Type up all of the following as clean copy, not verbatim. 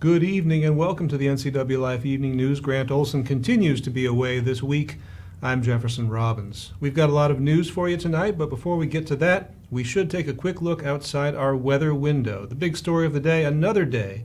Good evening and welcome to the NCWLIFE Evening News. Grant Olson continues to be away this week. I'm Jefferson Robbins. We've got a lot of news for you tonight, but before we get to that, we should take a quick look outside our weather window. The big story of the day, another day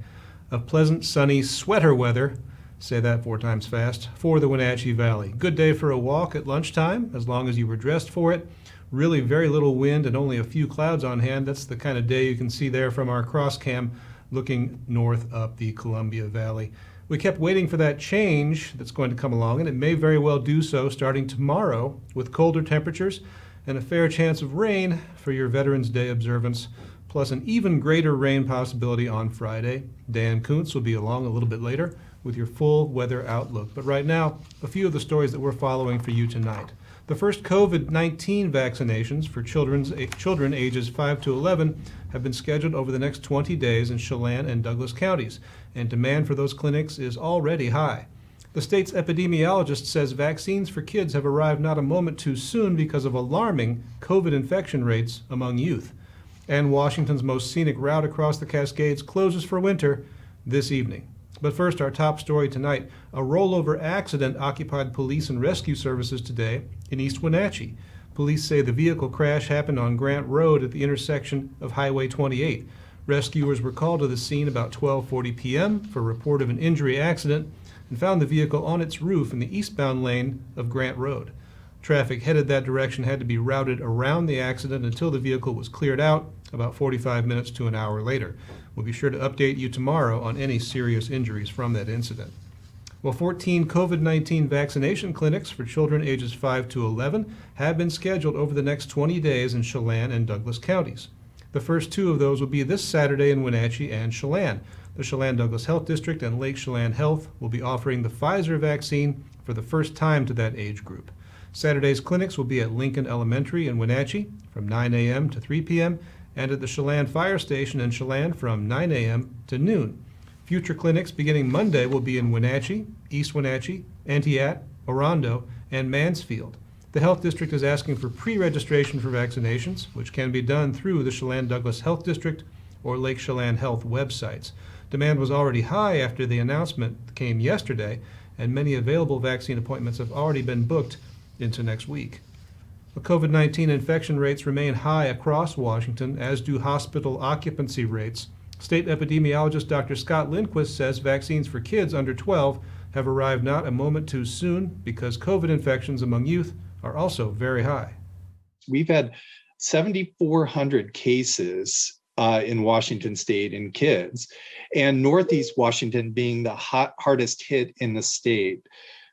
of pleasant, sunny sweater weather, say that 4 times fast, for the Wenatchee Valley. Good day for a walk at lunchtime, as long as you were dressed for it. Really very little wind and only a few clouds on hand. That's the kind of day you can see there from our cross cam looking north up the Columbia Valley. We kept waiting for that change that's going to come along, and it may very well do so starting tomorrow with colder temperatures and a fair chance of rain for your Veterans Day observance, plus an even greater rain possibility on Friday. Dan Kuntz will be along a little bit later with your full weather outlook. But right now, a few of the stories that we're following for you tonight. The first COVID-19 vaccinations for children ages 5 to 11 have been scheduled over the next 20 days in Chelan and Douglas counties, and demand for those clinics is already high. The state's epidemiologist says vaccines for kids have arrived not a moment too soon because of alarming COVID infection rates among youth. And Washington's most scenic route across the Cascades closes for winter this evening. But first, our top story tonight, a rollover accident occupied police and rescue services today in East Wenatchee. Police say the vehicle crash happened on Grant Road at the intersection of Highway 28. Rescuers were called to the scene about 12:40 p.m. for a report of an injury accident and found the vehicle on its roof in the eastbound lane of Grant Road. Traffic headed that direction had to be routed around the accident until the vehicle was cleared out about 45 minutes to an hour later. We'll be sure to update you tomorrow on any serious injuries from that incident. Well, 14 COVID-19 vaccination clinics for children ages 5 to 11 have been scheduled over the next 20 days in Chelan and Douglas counties. The first 2 of those will be this Saturday in Wenatchee and Chelan. The Chelan-Douglas Health District and Lake Chelan Health will be offering the Pfizer vaccine for the first time to that age group. Saturday's clinics will be at Lincoln Elementary in Wenatchee from 9 a.m. to 3 p.m. and at the Chelan Fire Station in Chelan from 9 a.m. to noon. Future clinics beginning Monday will be in Wenatchee, East Wenatchee, Entiat, Orondo, and Mansfield. The Health District is asking for pre-registration for vaccinations, which can be done through the Chelan-Douglas Health District or Lake Chelan Health websites. Demand was already high after the announcement came yesterday, and many available vaccine appointments have already been booked into next week. The COVID-19 infection rates remain high across Washington, as do hospital occupancy rates. State epidemiologist Dr. Scott Lindquist says vaccines for kids under 12 have arrived not a moment too soon because COVID infections among youth are also very high. We've had 7,400 cases in Washington state in kids, and Northeast Washington being the hardest hit in the state.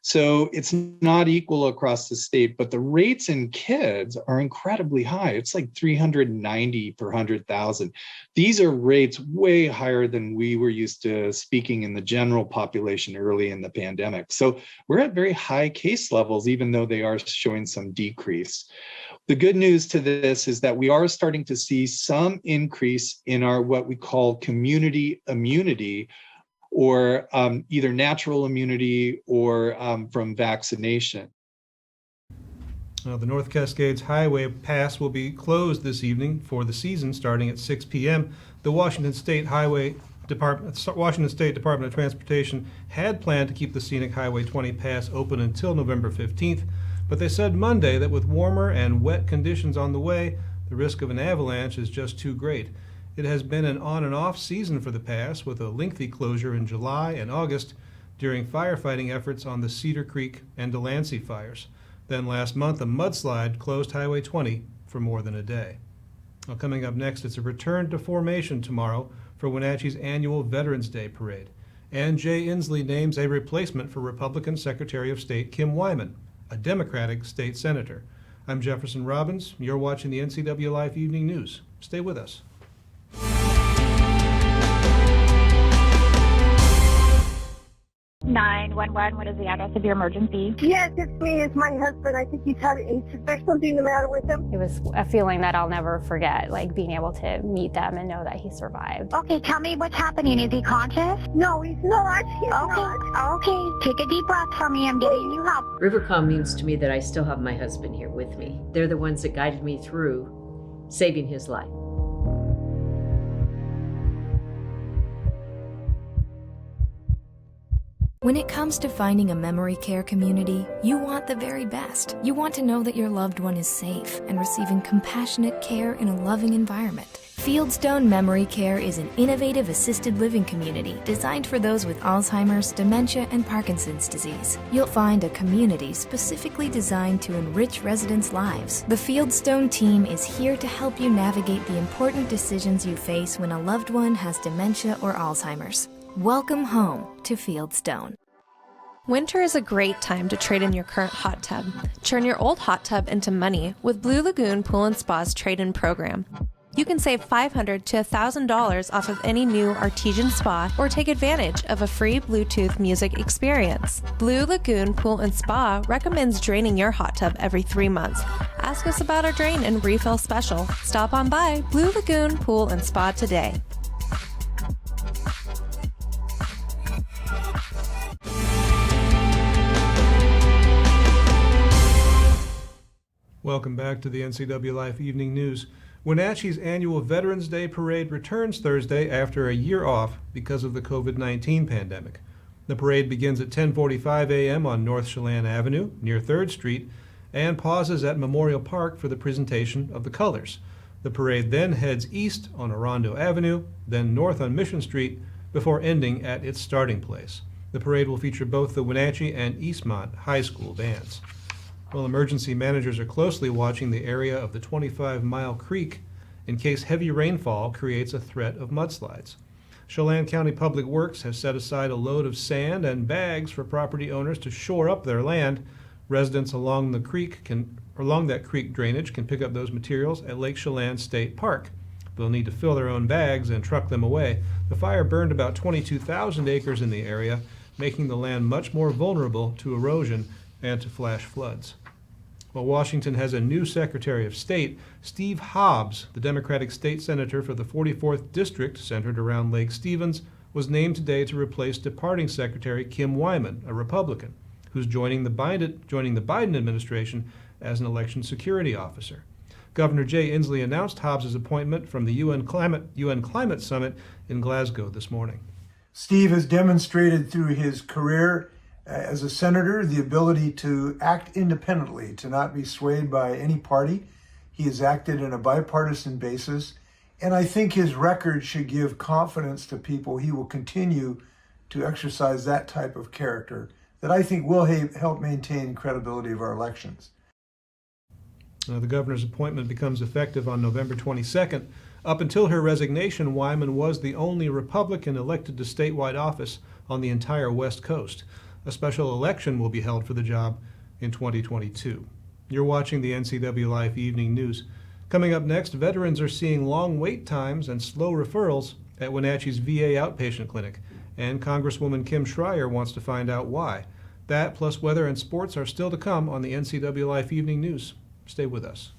So it's not equal across the state, but the rates in kids are incredibly high. It's like 390 per 100,000. These are rates way higher than we were used to speaking in the general population early in the pandemic. So we're at very high case levels, even though they are showing some decrease. The good news to this is that we are starting to see some increase in our what we call community immunity, or either natural immunity or from vaccination. The North Cascades Highway Pass will be closed this evening for the season starting at 6 p.m. The Washington State Department of Transportation had planned to keep the scenic Highway 20 pass open until November 15th, but they said Monday that with warmer and wet conditions on the way, the risk of an avalanche is just too great. It has been an on and off season for the pass, with a lengthy closure in July and August during firefighting efforts on the Cedar Creek and Delancey fires. Then last month, a mudslide closed Highway 20 for more than a day. Well, coming up next, it's a return to formation tomorrow for Wenatchee's annual Veterans Day Parade. And Jay Inslee names a replacement for Republican Secretary of State Kim Wyman, a Democratic state senator. I'm Jefferson Robbins. You're watching the NCWLIFE Evening News. Stay with us. 911, what is the address of your emergency? Yes, it's me. It's my husband. I think there's something the matter with him. It was a feeling that I'll never forget, like being able to meet them and know that he survived. Okay, tell me what's happening. Is he conscious? No, he's not. He's not. Okay. Take a deep breath for me. I'm getting you help. Rivercom means to me that I still have my husband here with me. They're the ones that guided me through saving his life. When it comes to finding a memory care community, you want the very best. You want to know that your loved one is safe and receiving compassionate care in a loving environment. Fieldstone Memory Care is an innovative assisted living community designed for those with Alzheimer's, dementia, and Parkinson's disease. You'll find a community specifically designed to enrich residents' lives. The Fieldstone team is here to help you navigate the important decisions you face when a loved one has dementia or Alzheimer's. Welcome home to Fieldstone. Winter is a great time to trade in your current hot tub. Turn your old hot tub into money with Blue Lagoon Pool & Spa's trade-in program. You can save $500 to $1,000 off of any new artesian spa or take advantage of a free Bluetooth music experience. Blue Lagoon Pool & Spa recommends draining your hot tub every 3 months. Ask us about our drain and refill special. Stop on by Blue Lagoon Pool & Spa today. Welcome back to the NCWLIFE Evening News. Wenatchee's annual Veterans Day Parade returns Thursday after a year off because of the COVID-19 pandemic. The parade begins at 10:45 a.m. on North Chelan Avenue, near 3rd Street, and pauses at Memorial Park for the presentation of the colors. The parade then heads east on Orondo Avenue, then north on Mission Street, before ending at its starting place. The parade will feature both the Wenatchee and Eastmont High School bands. Well, emergency managers are closely watching the area of the 25-mile creek in case heavy rainfall creates a threat of mudslides. Chelan County Public Works has set aside a load of sand and bags for property owners to shore up their land. Residents along that creek drainage can pick up those materials at Lake Chelan State Park. They'll need to fill their own bags and truck them away. The fire burned about 22,000 acres in the area, making the land much more vulnerable to erosion and to flash floods. Well, Washington has a new Secretary of State. Steve Hobbs, the Democratic state senator for the 44th District, centered around Lake Stevens, was named today to replace departing Secretary Kim Wyman, a Republican, who's joining the Biden administration as an election security officer. Governor Jay Inslee announced Hobbs' appointment from the UN Climate Summit in Glasgow this morning. Steve has demonstrated through his career as a senator the ability to act independently, to not be swayed by any party. He has acted on a bipartisan basis, and I think his record should give confidence to people he will continue to exercise that type of character that I think will help maintain credibility of our elections. The governor's appointment becomes effective on November 22nd. Up until her resignation, Wyman was the only Republican elected to statewide office on the entire West Coast. A special election will be held for the job in 2022. You're watching the NCWLIFE Evening News. Coming up next, veterans are seeing long wait times and slow referrals at Wenatchee's VA outpatient clinic, and Congresswoman Kim Schreier wants to find out why. That, plus weather and sports, are still to come on the NCWLIFE Evening News. Stay with us.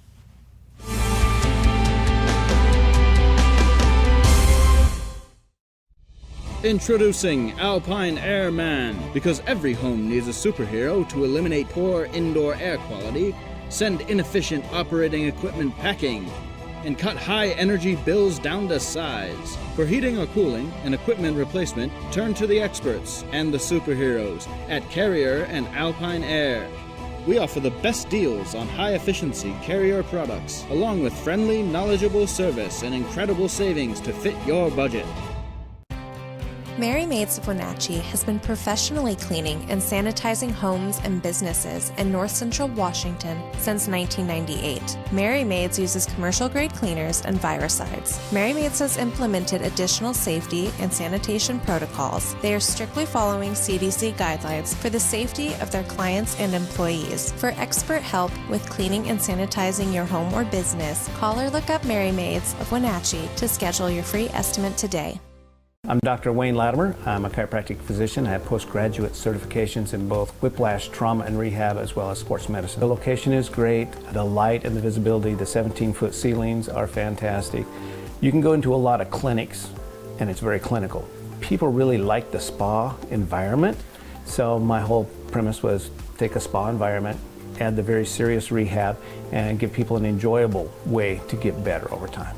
Introducing Alpine Airman. Because every home needs a superhero to eliminate poor indoor air quality, send inefficient operating equipment packing, and cut high energy bills down to size. For heating or cooling and equipment replacement, turn to the experts and the superheroes at Carrier and Alpine Air. We offer the best deals on high-efficiency Carrier products, along with friendly, knowledgeable service and incredible savings to fit your budget. Mary Maids of Wenatchee has been professionally cleaning and sanitizing homes and businesses in North Central Washington since 1998. Mary Maids uses commercial-grade cleaners and viricides. Mary Maids has implemented additional safety and sanitation protocols. They are strictly following CDC guidelines for the safety of their clients and employees. For expert help with cleaning and sanitizing your home or business, call or look up Mary Maids of Wenatchee to schedule your free estimate today. I'm Dr. Wayne Latimer. I'm a chiropractic physician. I have postgraduate certifications in both whiplash, trauma, and rehab, as well as sports medicine. The location is great. The light and the visibility, the 17-foot ceilings are fantastic. You can go into a lot of clinics, and it's very clinical. People really like the spa environment, so my whole premise was take a spa environment, add the very serious rehab, and give people an enjoyable way to get better over time.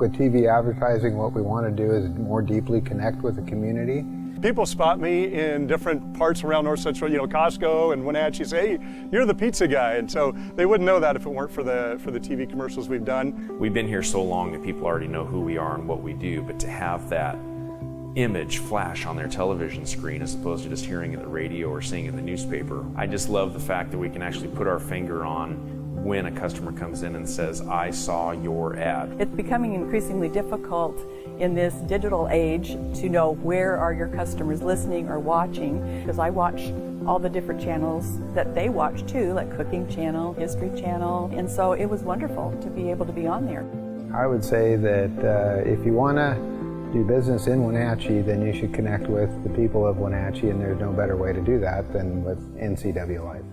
With TV advertising, what we want to do is more deeply connect with the community. People spot me in different parts around North Central, Costco and Wenatchee, say, hey, you're the pizza guy. And so they wouldn't know that if it weren't for the TV commercials we've done. We've been here so long that people already know who we are and what we do, but to have that image flash on their television screen as opposed to just hearing it on the radio or seeing it in the newspaper, I just love the fact that we can actually put our finger on when a customer comes in and says, I saw your ad. It's becoming increasingly difficult in this digital age to know where are your customers listening or watching, because I watch all the different channels that they watch too, like Cooking Channel, History Channel, and so it was wonderful to be able to be on there. I would say that if you want to do business in Wenatchee, then you should connect with the people of Wenatchee, and there's no better way to do that than with NCWLIFE.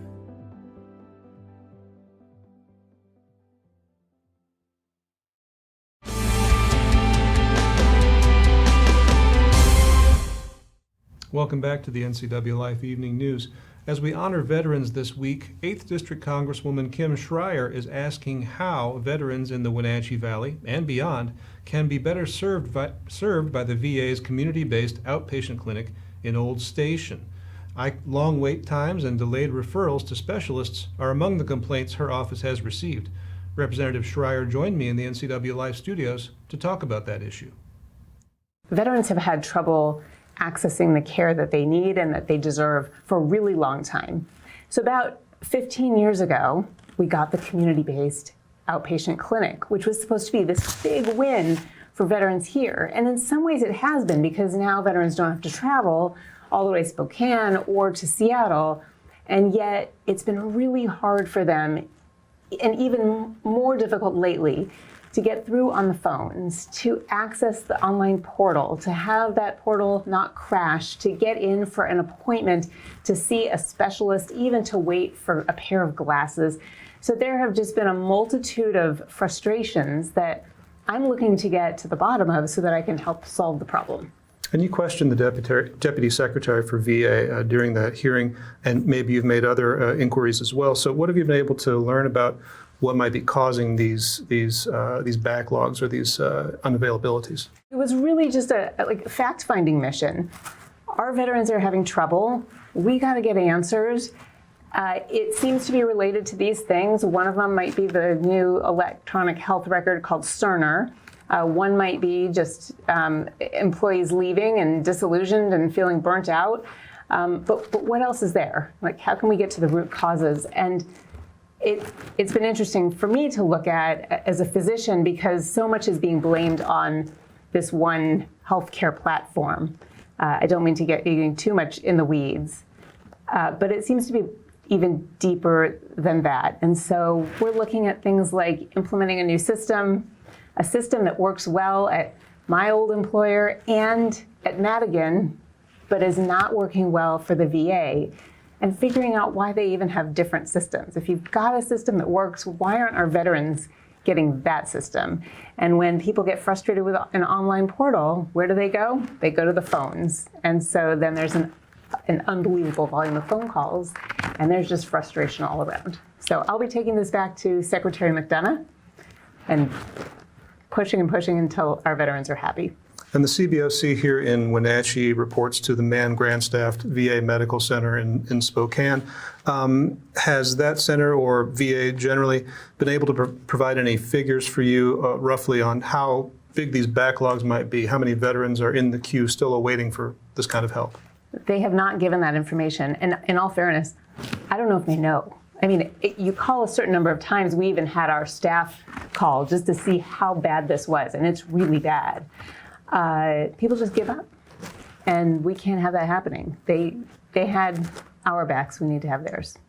Welcome back to the NCWLIFE Evening News. As we honor veterans this week, 8th District Congresswoman Kim Schreier is asking how veterans in the Wenatchee Valley and beyond can be better served by the VA's community-based outpatient clinic in Old Station. Long wait times and delayed referrals to specialists are among the complaints her office has received. Representative Schreier joined me in the NCWLIFE studios to talk about that issue. Veterans have had trouble accessing the care that they need and that they deserve for a really long time. So about 15 years ago, we got the community-based outpatient clinic, which was supposed to be this big win for veterans here. And in some ways it has been, because now veterans don't have to travel all the way to Spokane or to Seattle, and yet it's been really hard for them, and even more difficult lately, to get through on the phones, to access the online portal, to have that portal not crash, to get in for an appointment, to see a specialist, even to wait for a pair of glasses. So there have just been a multitude of frustrations that I'm looking to get to the bottom of so that I can help solve the problem. And you questioned the Deputy Secretary for VA during that hearing, and maybe you've made other inquiries as well. So what have you been able to learn about what might be causing these backlogs or these unavailabilities? It was really just a fact-finding mission. Our veterans are having trouble. We got to get answers. It seems to be related to these things. One of them might be the new electronic health record called Cerner. One might be just employees leaving and disillusioned and feeling burnt out. But what else is there? Like, how can we get to the root causes? And it's been interesting for me to look at as a physician, because so much is being blamed on this one healthcare platform. I don't mean to get too much in the weeds, but it seems to be even deeper than that. And so we're looking at things like implementing a new system, a system that works well at my old employer and at Madigan, but is not working well for the VA. And figuring out why they even have different systems. If you've got a system that works, why aren't our veterans getting that system? And when people get frustrated with an online portal, where do they go? They go to the phones. And so then there's an unbelievable volume of phone calls, and there's just frustration all around. So I'll be taking this back to Secretary McDonough and pushing and pushing until our veterans are happy. And the CBOC here in Wenatchee reports to the man-grant-staffed VA Medical Center in Spokane. Has that center, or VA generally, been able to provide any figures for you roughly on how big these backlogs might be? How many veterans are in the queue still awaiting for this kind of help? They have not given that information. And in all fairness, I don't know if they know. I mean, you call a certain number of times. We even had our staff call just to see how bad this was, and it's really bad. People just give up, and we can't have that happening. They had our backs, we need to have theirs.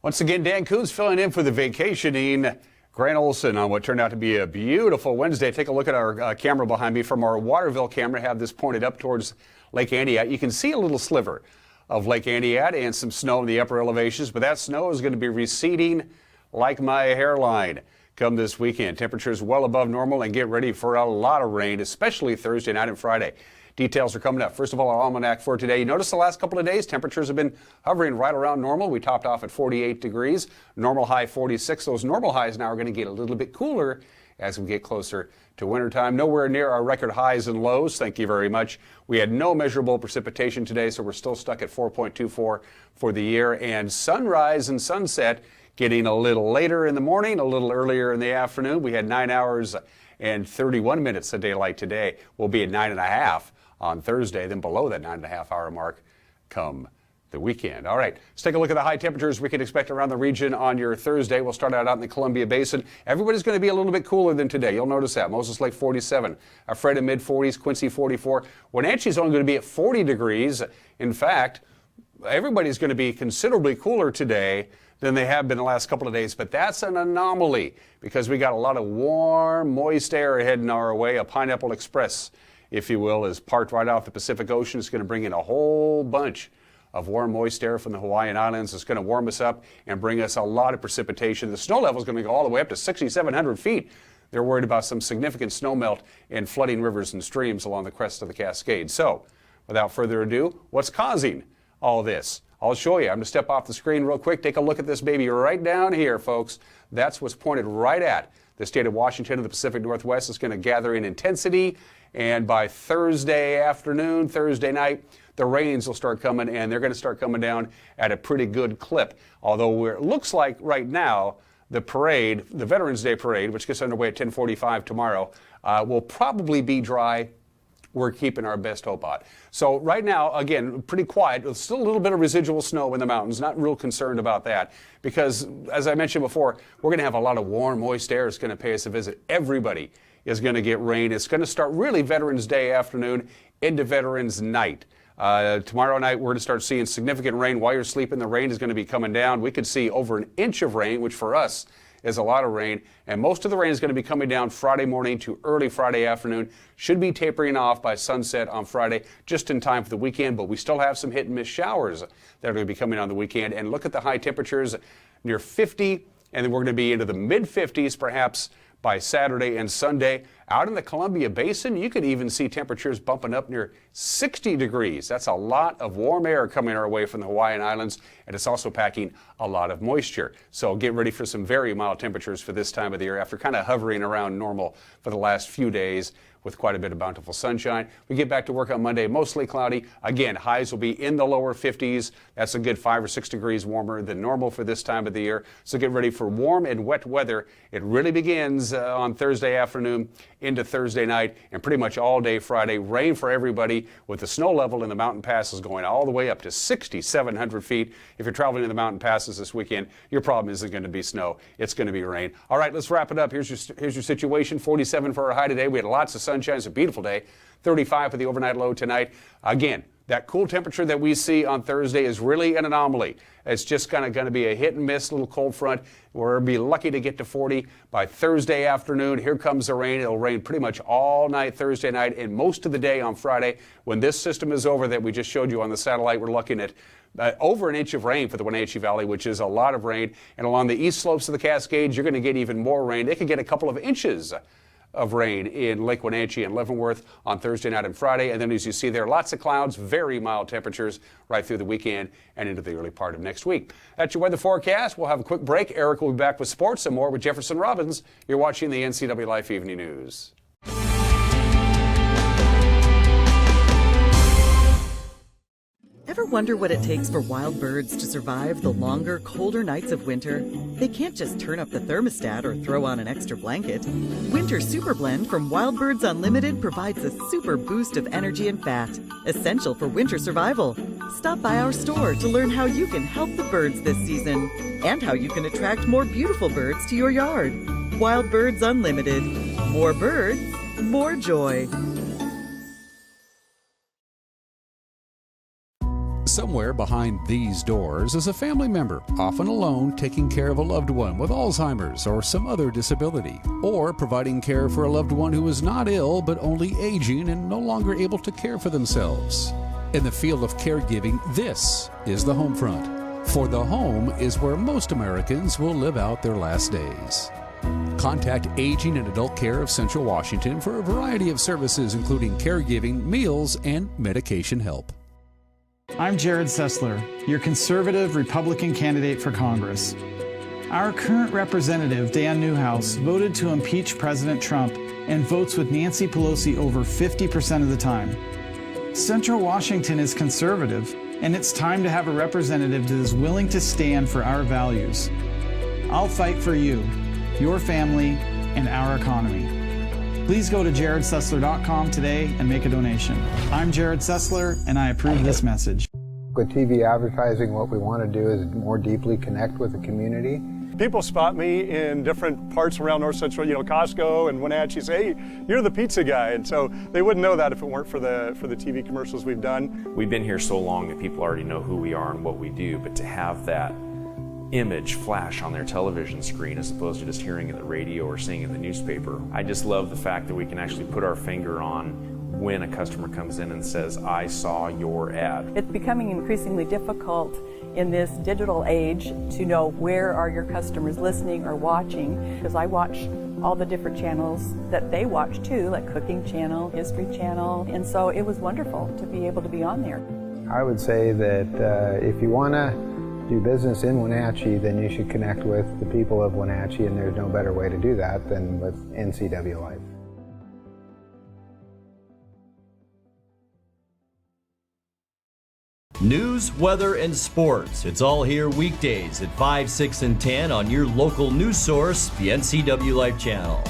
Once again, Dan Coons filling in for the vacationing Grant Olson on what turned out to be a beautiful Wednesday. Take a look at our camera behind me from our Waterville camera. Have this pointed up towards Lake Aniat. You can see a little sliver of Lake Aniat and some snow in the upper elevations, but that snow is going to be receding like my hairline come this weekend. Temperatures well above normal, and get ready for a lot of rain, especially Thursday night and Friday. Details are coming up. First of all, our almanac for today. You notice the last couple of days, temperatures have been hovering right around normal. We topped off at 48 degrees, normal high 46. Those normal highs now are going to get a little bit cooler as we get closer to wintertime. Nowhere near our record highs and lows, thank you very much. We had no measurable precipitation today, so we're still stuck at 4.24 for the year. And sunrise and sunset getting a little later in the morning, a little earlier in the afternoon. We had 9 hours and 31 minutes of daylight today. We'll be at 9.5 on Thursday, then below that 9.5 hour mark come the weekend. All right, let's take a look at the high temperatures we can expect around the region on your Thursday. We'll start out in the Columbia Basin. Everybody's going to be a little bit cooler than today. You'll notice that. Moses Lake 47, Ephrata mid-40s, Quincy 44. Wenatchee's only going to be at 40 degrees. In fact, everybody's going to be considerably cooler today than they have been the last couple of days, but that's an anomaly because we got a lot of warm, moist air heading our way. A Pineapple Express, if you will, is parked right off the Pacific Ocean. It's going to bring in a whole bunch of warm, moist air from the Hawaiian Islands. It's going to warm us up and bring us a lot of precipitation. The snow level is going to go all the way up to 6,700 feet. They're worried about some significant snow melt and flooding rivers and streams along the crest of the Cascade. So, without further ado, what's causing all this? I'll show you. I'm going to step off the screen real quick. Take a look at this baby right down here, folks. That's what's pointed right at the state of Washington and the Pacific Northwest. It's going to gather in intensity, and by Thursday afternoon, Thursday night, the rains will start coming, and they're going to start coming down at a pretty good clip. Although it looks like right now the parade, the Veterans Day Parade, which gets underway at 10:45 tomorrow, will probably be dry. We're keeping our best hope on. So right now, again, pretty quiet. There's still a little bit of residual snow in the mountains. Not real concerned about that because, as I mentioned before, we're going to have a lot of warm, moist air. It's going to pay us a visit. Everybody is going to get rain. It's going to start really Veterans Day afternoon into Veterans Night. Tomorrow night, we're going to start seeing significant rain. While you're sleeping, the rain is going to be coming down. We could see over an inch of rain, which for us is a lot of rain. And most of the rain is going to be coming down Friday morning to early Friday afternoon. Should be tapering off by sunset on Friday, just in time for the weekend. But we still have some hit and miss showers that are going to be coming on the weekend. And look at the high temperatures near 50, and then we're going to be into the mid-50s perhaps by Saturday and Sunday. Out in the Columbia Basin, you could even see temperatures bumping up near 60 degrees. That's a lot of warm air coming our way from the Hawaiian Islands, and it's also packing a lot of moisture. So get ready for some very mild temperatures for this time of the year after kind of hovering around normal for the last few days with quite a bit of bountiful sunshine. We get back to work on Monday, mostly cloudy. Again, highs will be in the lower 50s. That's a good 5 or 6 degrees warmer than normal for this time of the year. So get ready for warm and wet weather. It really begins on Thursday afternoon into Thursday night and pretty much all day Friday. Rain for everybody with the snow level in the mountain passes going all the way up to 6,700 feet. If you're traveling in the mountain passes this weekend, your problem isn't going to be snow. It's going to be rain. All right, let's wrap it up. Here's your situation. 47 for our high today. We had lots of sunshine. It's a beautiful day. 35 for the overnight low tonight. Again, that cool temperature that we see on Thursday is really an anomaly. It's just kind of going to be a hit and miss little cold front. We'll be lucky to get to 40 by Thursday afternoon. Here comes the rain. It'll rain pretty much all night Thursday night and most of the day on Friday. When this system is over that we just showed you on the satellite, we're looking at over an inch of rain for the Wenatchee Valley, which is a lot of rain. And along the east slopes of the Cascades, you're going to get even more rain. They could get a couple of inches of rain in Lake Wenatchee and Leavenworth on Thursday night and Friday. And then as you see there, lots of clouds, very mild temperatures right through the weekend and into the early part of next week. That's your weather forecast. We'll have a quick break. Eric will be back with sports and more with Jefferson Robbins. You're watching the NCWLIFE Evening News. Ever wonder what it takes for wild birds to survive the longer, colder nights of winter? They can't just turn up the thermostat or throw on an extra blanket. Winter Super Blend from Wild Birds Unlimited provides a super boost of energy and fat, essential for winter survival. Stop by our store to learn how you can help the birds this season and how you can attract more beautiful birds to your yard. Wild Birds Unlimited. More birds, more joy. Somewhere behind these doors is a family member, often alone, taking care of a loved one with Alzheimer's or some other disability, or providing care for a loved one who is not ill but only aging and no longer able to care for themselves. In the field of caregiving, this is the home front. For the home is where most Americans will live out their last days. Contact Aging and Adult Care of Central Washington for a variety of services, including caregiving, meals, and medication help. I'm Jared Sessler, your conservative Republican candidate for Congress. Our current representative, Dan Newhouse, voted to impeach President Trump and votes with Nancy Pelosi over 50% of the time. Central Washington is conservative, and it's time to have a representative that is willing to stand for our values. I'll fight for you, your family, and our economy. Please go to jaredsessler.com today and make a donation. I'm Jared Sessler, and I approve this message. With TV advertising, what we want to do is more deeply connect with the community. People spot me in different parts around North Central, Costco and Wenatchee, say, hey, you're the pizza guy. And so they wouldn't know that if it weren't for the TV commercials we've done. We've been here so long that people already know who we are and what we do, but to have that image flash on their television screen as opposed to just hearing it in the radio or seeing it in the newspaper, I just love the fact that we can actually put our finger on when a customer comes in and says, I saw your ad. It's becoming increasingly difficult in this digital age to know where are your customers listening or watching, because I watch all the different channels that they watch too, like Cooking Channel, History Channel, and so it was wonderful to be able to be on there. I would say that if you want to do business in Wenatchee, then you should connect with the people of Wenatchee, and there's no better way to do that than with NCWLIFE. News, weather, and sports. It's all here weekdays at 5, 6, and 10 on your local news source, the NCWLIFE channel.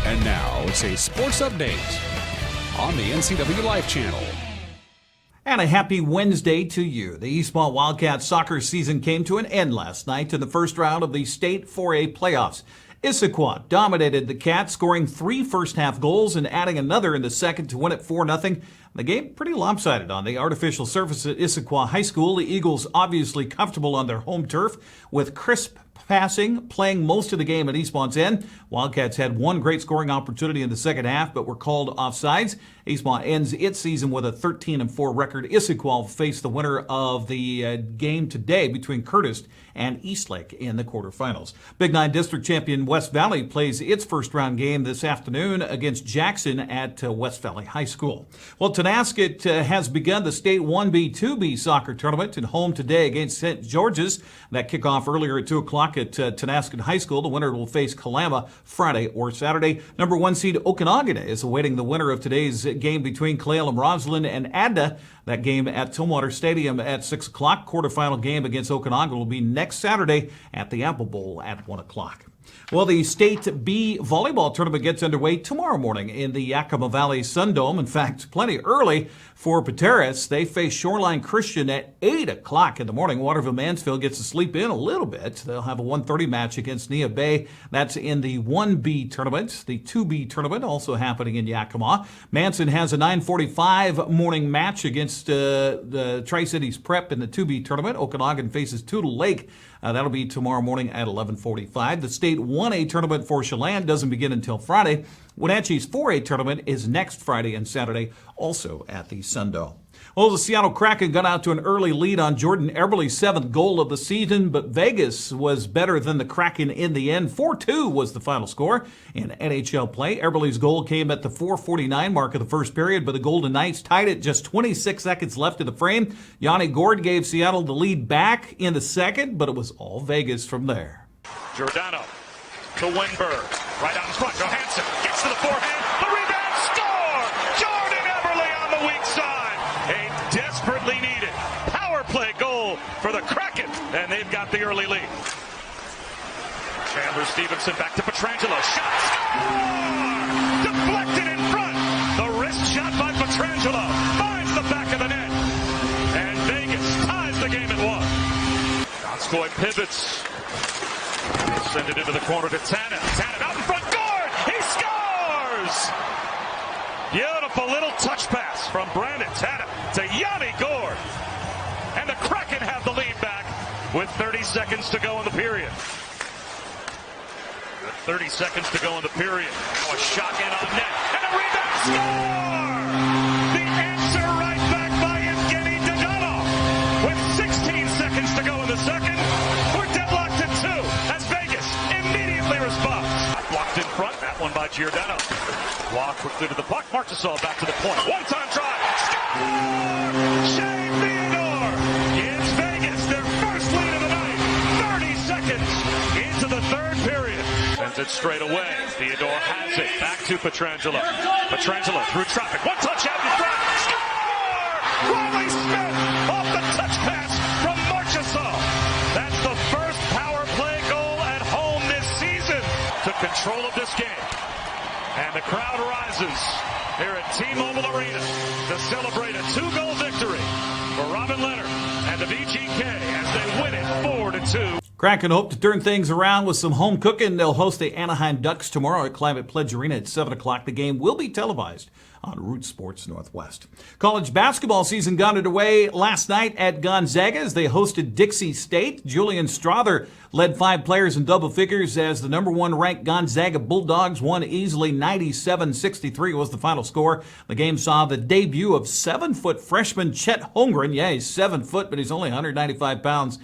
And now it's a sports update on the NCWLIFE channel. And a happy Wednesday to you. The Eastmont Wildcats soccer season came to an end last night in the first round of the state 4A playoffs. Issaquah dominated the Cats, scoring 3 first-half goals and adding another in the second to win it 4-0. The game pretty lopsided on the artificial surface at Issaquah High School. The Eagles obviously comfortable on their home turf with crisp passing, playing most of the game at Eastmont's end. Wildcats had one great scoring opportunity in the second half, but were called offsides. Eastmont ends its season with a 13-4 record. Issaquah will face the winner of the game today between Curtis and Eastlake in the quarterfinals. Big 9 district champion West Valley plays its first round game this afternoon against Jackson at West Valley High School. Well, Tonasket has begun the state 1B, 2B soccer tournament at home today against St. George's. That kickoff earlier at 2 o'clock at Tonasket High School. The winner will face Kalama Friday or Saturday. Number 1 seed Okanagan is awaiting the winner of today's game between Clallam Roslyn and Adda. That game at Tumwater Stadium at 6 o'clock. Quarterfinal game against Okanagan will be next Saturday at the Apple Bowl at 1 o'clock. Well, the State B volleyball tournament gets underway tomorrow morning in the Yakima Valley Sun Dome. In fact, plenty early for Pateras. They face Shoreline Christian at 8 o'clock in the morning. Waterville-Mansfield gets to sleep in a little bit. They'll have a 1:30 match against Nia Bay. That's in the 1B tournament. The 2B tournament also happening in Yakima. Manson has a 9:45 morning match against the Tri-Cities Prep in the 2B tournament. Okanagan faces Toutle Lake. That'll be tomorrow morning at 11:45. The State 1A tournament for Chelan doesn't begin until Friday. Wenatchee's 4A tournament is next Friday and Saturday, also at the Sun Dome. Well, the Seattle Kraken got out to an early lead on Jordan Eberle's 7th goal of the season, but Vegas was better than the Kraken in the end. 4-2 was the final score in NHL play. Eberle's goal came at the 4:49 mark of the first period, but the Golden Knights tied it just 26 seconds left in the frame. Yanni Gord gave Seattle the lead back in the second, but it was all Vegas from there. Giordano to Winberg. Right out in front. Johansson gets to the forehand. The rebound. Score! Jordan Eberle on the weak side. A desperately needed power play goal for the Kraken, and they've got the early lead. Chandler Stevenson back to Pietrangelo. Shot. Score! Deflected in front. The wrist shot by Pietrangelo finds the back of the net. And Vegas ties the game at 1. Donskoy pivots. Send it into the corner to Tannen. Tannen out in front. Gord! He scores! Beautiful little touch pass from Brandon Tannen to Yanni Gord. And the Kraken have the lead back with 30 seconds to go in the period. 30 seconds to go in the period. Now a shot in on net. And a rebound. Score! The answer right back by Evgeny one by Giordano. Walk quickly to the puck. Marchessault back to the point. One-time try. Score! Shea Theodore gives Vegas their first lead of the night. 30 seconds into the third period. Sends it straight away. Theodore has it. Back to Pietrangelo. Pietrangelo through traffic. One touch out in front. Score! Riley Smith off the touch pass from Marchessault. That's the first power play goal at home this season. Took control of this game. And the crowd rises here at T-Mobile Arena to celebrate a 2-goal victory for Robin Leonard and the VGK as they win it 4-2. Kraken hope to turn things around with some home cooking. They'll host the Anaheim Ducks tomorrow at Climate Pledge Arena at 7 o'clock. The game will be televised on Root Sports Northwest. College basketball season got underway last night at Gonzaga as they hosted Dixie State. Julian Strother led 5 players in double figures as the number 1 ranked Gonzaga Bulldogs won easily. 97-63 was the final score. The game saw the debut of 7-foot freshman Chet Holmgren. Yeah, he's 7 foot, but he's only 195 pounds.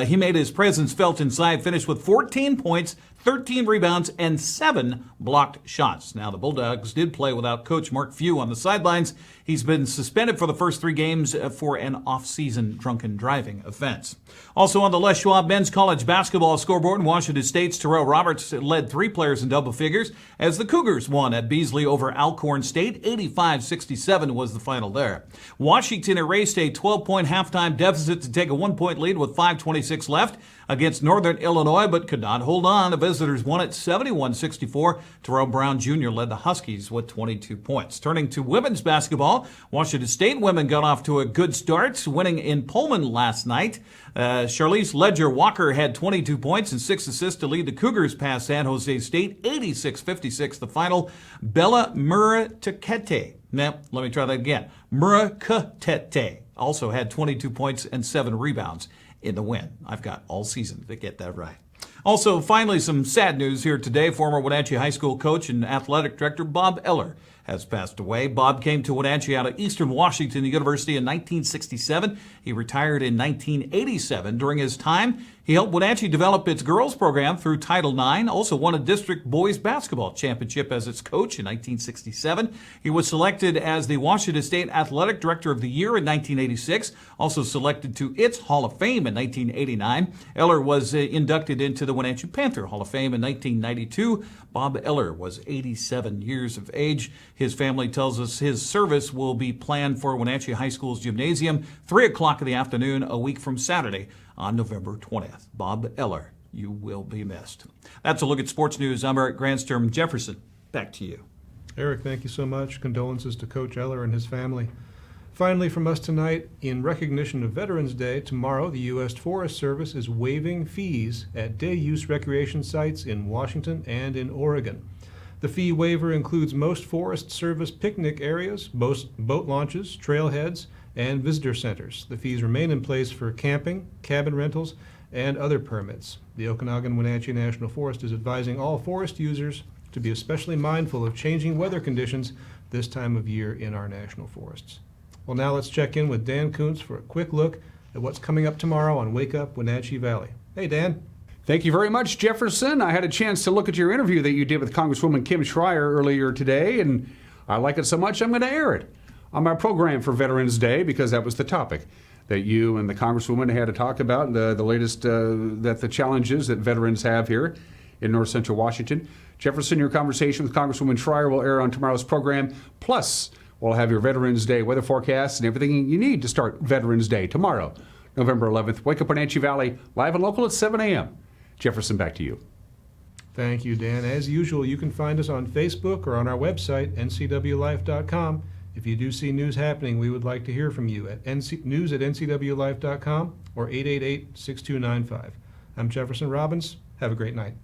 He made his presence felt inside, finished with 14 points, 13 rebounds, and 7 blocked shots. Now, the Bulldogs did play without Coach Mark Few on the sidelines. He's been suspended for the first 3 games for an off-season drunken driving offense. Also on the Les Schwab men's college basketball scoreboard, Washington State's Terrell Roberts led 3 players in double figures as the Cougars won at Beasley over Alcorn State. 85-67 was the final there. Washington erased a 12-point halftime deficit to take a 1-point lead with 5:26 left against Northern Illinois, but could not hold on. The visitors won it 71-64. Terrell Brown Jr. led the Huskies with 22 points. Turning to women's basketball, Washington State women got off to a good start, winning in Pullman last night. Charlize Ledger-Walker had 22 points and 6 assists to lead the Cougars past San Jose State. 86-56 the final. Bella Murakete. Now, let me try that again. Murakete also had 22 points and 7 rebounds in the win. I've got all season to get that right. Also, finally, some sad news here today. Former Wenatchee High School coach and athletic director Bob Eller has passed away. Bob came to Wenatchee out of Eastern Washington University in 1967. He retired in 1987. During his time, he helped Wenatchee develop its girls program through Title IX, also won a district boys basketball championship as its coach in 1967. He was selected as the Washington State Athletic Director of the Year in 1986, also selected to its Hall of Fame in 1989. Eller was inducted into the Wenatchee Panther Hall of Fame in 1992. Bob Eller was 87 years of age. His family tells us his service will be planned for Wenatchee High School's gymnasium, 3 o'clock in the afternoon, a week from Saturday on November 20th. Bob Eller, you will be missed. That's a look at sports news. I'm Eric Granstrom. Jefferson, back to you. Eric, thank you so much. Condolences to Coach Eller and his family. Finally, from us tonight, in recognition of Veterans Day, tomorrow the U.S. Forest Service is waiving fees at day-use recreation sites in Washington and in Oregon. The fee waiver includes most Forest Service picnic areas, most boat launches, trailheads, and visitor centers. The fees remain in place for camping, cabin rentals, and other permits. The Okanagan-Wenatchee National Forest is advising all forest users to be especially mindful of changing weather conditions this time of year in our national forests. Well, now let's check in with Dan Kuntz for a quick look at what's coming up tomorrow on Wake Up Wenatchee Valley. Hey, Dan. Thank you very much, Jefferson. I had a chance to look at your interview that you did with Congresswoman Kim Schreier earlier today, and I like it so much I'm going to air it on my program for Veterans Day because that was the topic that you and the Congresswoman had to talk about, the latest, that the challenges that veterans have here in North Central Washington. Jefferson, your conversation with Congresswoman Schreier will air on tomorrow's program. Plus, we'll have your Veterans Day weather forecast and everything you need to start Veterans Day tomorrow, November 11th. Wake Up Wenatchee Valley, live and local at 7 a.m. Jefferson, back to you. Thank you, Dan. As usual, you can find us on Facebook or on our website, ncwlife.com. If you do see news happening, we would like to hear from you at news@ncwlife.com or 888-6295. I'm Jefferson Robbins. Have a great night.